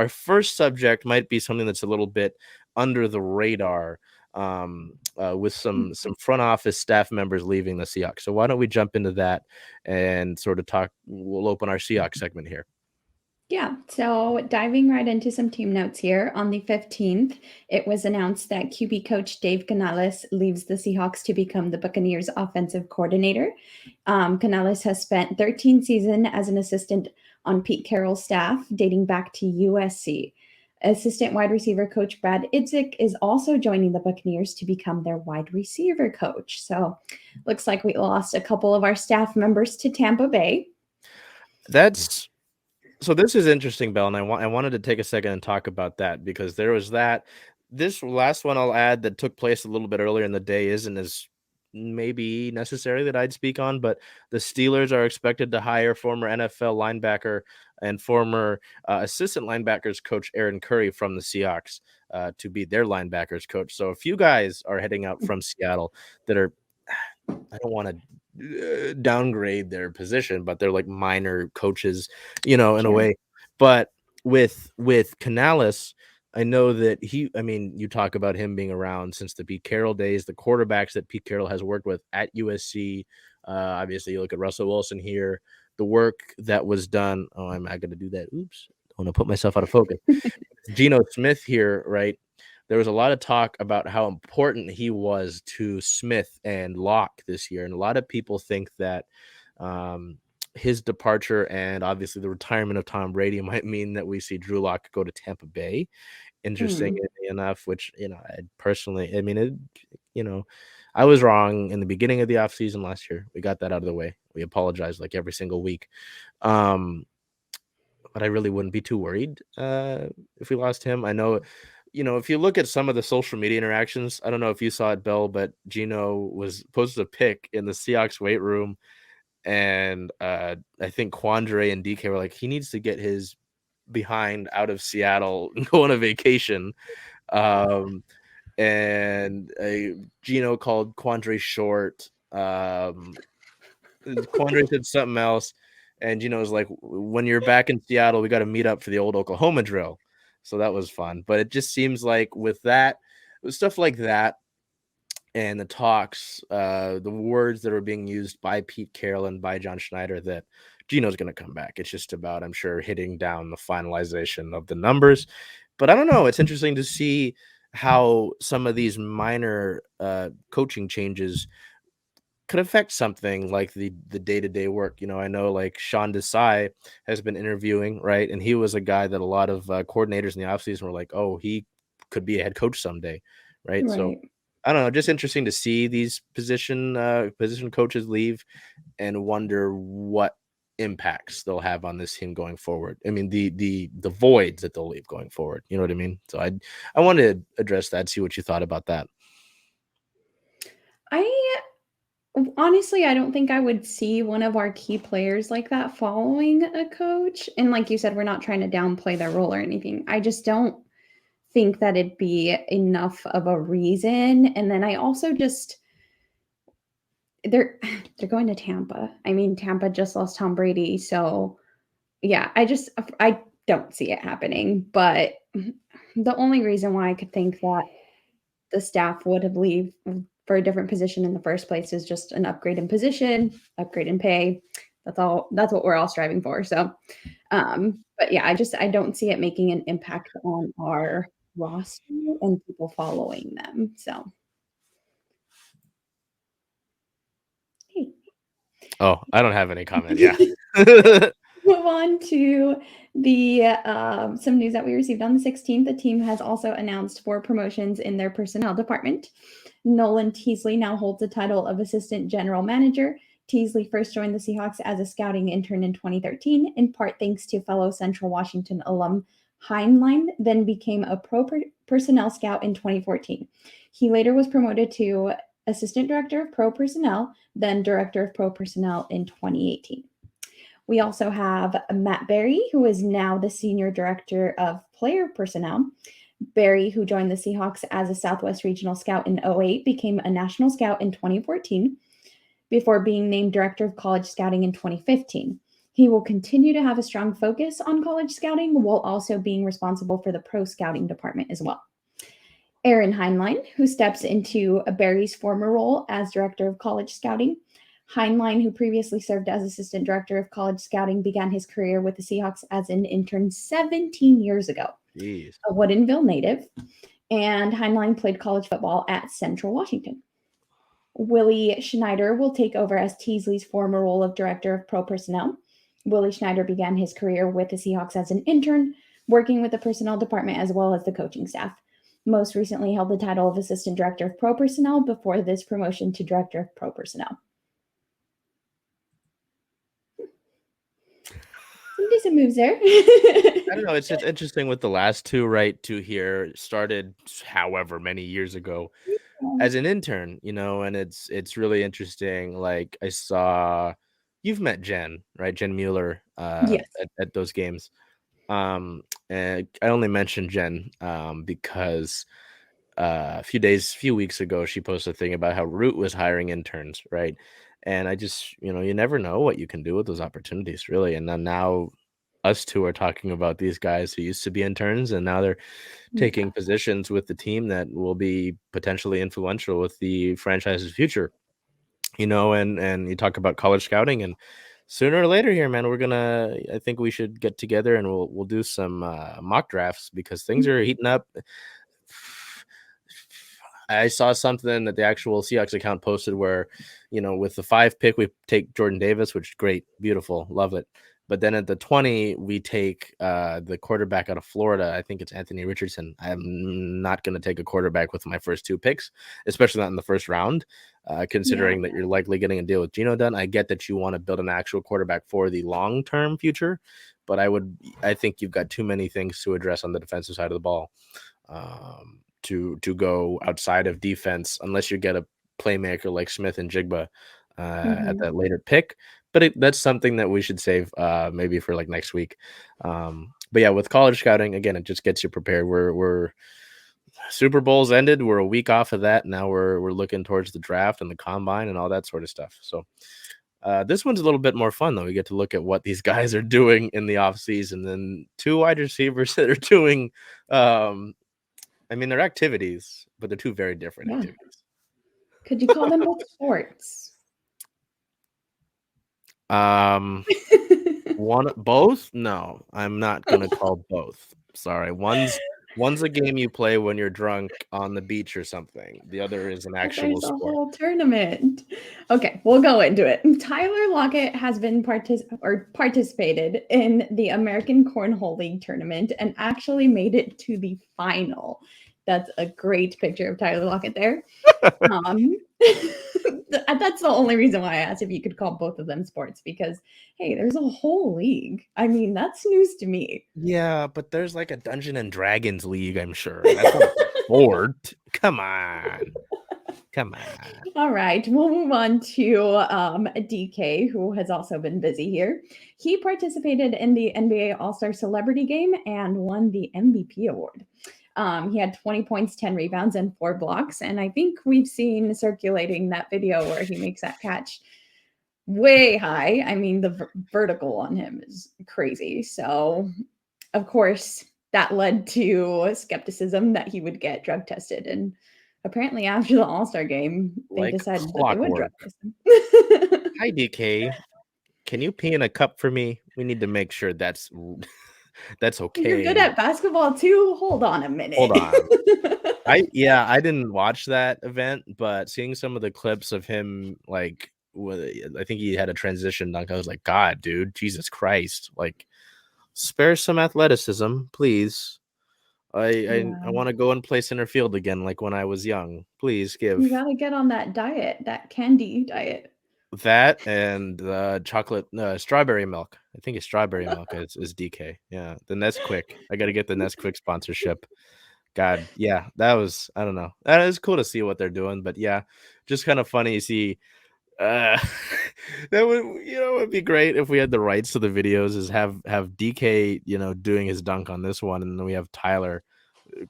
our first subject might be something that's a little bit under the radar, with some front office staff members leaving the Seahawks. So why don't we jump into that and sort of talk? We'll open our Seahawks segment here. Yeah, so diving right into some team notes here. On the 15th, it was announced that QB coach Dave Canales leaves the Seahawks to become the Buccaneers offensive coordinator. Canales has spent 13 seasons as an assistant on Pete Carroll's staff, dating back to USC. Assistant wide receiver coach Brad Idzik is also joining the Buccaneers to become their wide receiver coach. So looks like we lost a couple of our staff members to Tampa Bay. So this is interesting, Bel, and I wanted to take a second and talk about that because there was that. This last one I'll add that took place a little bit earlier in the day isn't as maybe necessary that I'd speak on, but the Steelers are expected to hire former NFL linebacker and former assistant linebackers coach Aaron Curry from the Seahawks to be their linebackers coach. So a few guys are heading out from Seattle that are, I don't want to downgrade their position, but they're like minor coaches, in a way. But with Canales, I know that you talk about him being around since the Pete Carroll days, the quarterbacks that Pete Carroll has worked with at USC. Obviously, you look at Russell Wilson here, the work that was done. Oh, I'm not going to do that. Oops. I want to put myself out of focus. Geno Smith here, right? There was a lot of talk about how important he was to Smith and Locke this year. And a lot of people think that his departure and obviously the retirement of Tom Brady might mean that we see Drew Lock go to Tampa Bay. Interesting enough, which, I personally, I was wrong in the beginning of the offseason last year. We got that out of the way. We apologize like every single week. But I really wouldn't be too worried if we lost him. I know, if you look at some of the social media interactions, I don't know if you saw it, Bell, but Geno was posted a pic in the Seahawks weight room. And I think Quandre and DK were like, he needs to get his behind out of Seattle and go on a vacation. And Geno called Quandre short. Quandre said something else. And Geno was like, when you're back in Seattle, we got to meet up for the old Oklahoma drill. So that was fun. But it just seems like with stuff like that, and the talks, the words that are being used by Pete Carroll and by John Schneider that Geno's going to come back. It's just about, I'm sure, hitting down the finalization of the numbers. But I don't know. It's interesting to see how some of these minor coaching changes could affect something like the day-to-day work. I know like Sean Desai has been interviewing, right? And he was a guy that a lot of coordinators in the offseason were like, oh, he could be a head coach someday, right? So I don't know, just interesting to see these position coaches leave and wonder what impacts they'll have on this team going forward. I mean, the voids that they'll leave going forward. You know what I mean? So I wanted to address that, see what you thought about that. Honestly, I don't think I would see one of our key players like that following a coach. And like you said, we're not trying to downplay their role or anything. I just don't think that it'd be enough of a reason. And then I also they're going to Tampa. I mean, Tampa just lost Tom Brady. So yeah, I don't see it happening. But the only reason why I could think that the staff would have leave for a different position in the first place is just an upgrade in position, upgrade in pay. That's what we're all striving for. So, but yeah, I don't see it making an impact on our roster and people following them. So, hey. Oh, I don't have any comment. Yeah. Move on to the some news that we received on the 16th. The team has also announced 4 promotions in their personnel department. Nolan Teasley now holds the title of assistant general manager. Teasley first joined the Seahawks as a scouting intern in 2013, in part thanks to fellow Central Washington alum Heinlein, then became a pro personnel scout in 2014. He later was promoted to assistant director of pro personnel, then director of pro personnel in 2018. We also have Matt Berry, who is now the senior director of player personnel. Berry, who joined the Seahawks as a Southwest Regional Scout in 2008, became a national scout in 2014 before being named director of college scouting in 2015. He will continue to have a strong focus on college scouting while also being responsible for the pro scouting department as well. Aaron Heinlein, who steps into Barry's former role as director of college scouting. Heinlein, who previously served as assistant director of college scouting, began his career with the Seahawks as an intern 17 years ago. Jeez. A Woodinville native, and Heinlein played college football at Central Washington. Willie Schneider will take over as Teasley's former role of director of pro personnel. Willie Schneider began his career with the Seahawks as an intern, working with the personnel department as well as the coaching staff. Most recently held the title of assistant director of pro personnel before this promotion to director of pro personnel. Some decent moves there. I don't know. It's just interesting with the last two, right? Two here started however many years ago as an intern, and it's really interesting. Like I saw, you've met Jen, right? Jen Mueller, Yes. at those games. And I only mentioned Jen because a few weeks ago she posted a thing about how Root was hiring interns, right? And I just, you never know what you can do with those opportunities, really. And then now us two are talking about these guys who used to be interns and now they're taking Yeah. positions with the team that will be potentially influential with the franchise's future. And you talk about college scouting, and sooner or later here, man, I think we should get together and we'll do some mock drafts because things are heating up. I saw something that the actual Seahawks account posted where, with the 5 pick, we take Jordan Davis, which is great, beautiful, love it. But then at the 20, we take the quarterback out of Florida. I think it's Anthony Richardson. I'm not going to take a quarterback with my first 2 picks, especially not in the first round, considering that you're likely getting a deal with Geno done. I get that you want to build an actual quarterback for the long-term future, but I think you've got too many things to address on the defensive side of the ball. To go outside of defense unless you get a playmaker like Smith and Jigba at that later pick. But that's something that we should save maybe for like next week. But yeah, with college scouting, again, it just gets you prepared. We're Super Bowl's ended. We're a week off of that. Now we're looking towards the draft and the combine and all that sort of stuff. So this one's a little bit more fun, though. We get to look at what these guys are doing in the offseason. Then 2 wide receivers that are doing they're activities, but they're 2 very different activities. Could you call them both sports? Both? No, I'm not gonna call both. Sorry. One's a game you play when you're drunk on the beach or something. The other is an actual There's a sport. whole tournament. Okay, we'll go into it. Tyler Lockett has been participated in the American Cornhole League tournament and actually made it to the final. That's a great picture of Tyler Lockett there. That's the only reason why I asked if you could call both of them sports because, hey, there's a whole league. I mean, that's news to me. Yeah, but there's like a Dungeon and Dragons league, I'm sure. That's not a sport. Come on. All right, we'll move on to DK, who has also been busy here. He participated in the NBA All-Star Celebrity Game and won the MVP award. He had 20 points, 10 rebounds, and 4 blocks. And I think we've seen circulating that video where he makes that catch way high. I mean, the vertical on him is crazy. So, of course, that led to skepticism that he would get drug tested. And apparently, after the All-Star game, they decided that they would drug test him. Hi, DK. Can you pee in a cup for me? We need to make sure that's okay. You're good at basketball too? Hold on a minute. Hold on. I didn't watch that event, but seeing some of the clips of him, like, I think he had a transition dunk. I was like, God, dude, Jesus Christ. Like, spare some athleticism, please. I want to go and play center field again, like when I was young. Please give. You gotta get on that diet, that candy diet. That and chocolate, strawberry milk. I think it's strawberry milk is DK. Yeah, the Nesquik. I got to get the Nesquik sponsorship. God, yeah, that was, I don't know. That is cool to see what they're doing, but yeah, just kind of funny to see. That would be great if we had the rights to the videos. Is have DK, doing his dunk on this one, and then we have Tyler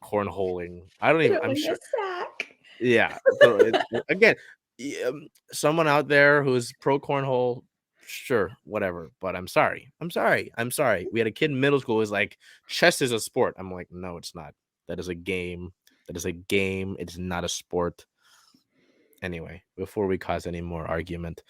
cornholing. I don't even. I'm sure. Sack. Yeah. So again, someone out there who's pro cornhole, sure, whatever. But I'm sorry. We had a kid in middle school who was like, chess is a sport. I'm like, no, it's not. That is a game. It is not a sport. Anyway, before we cause any more argument,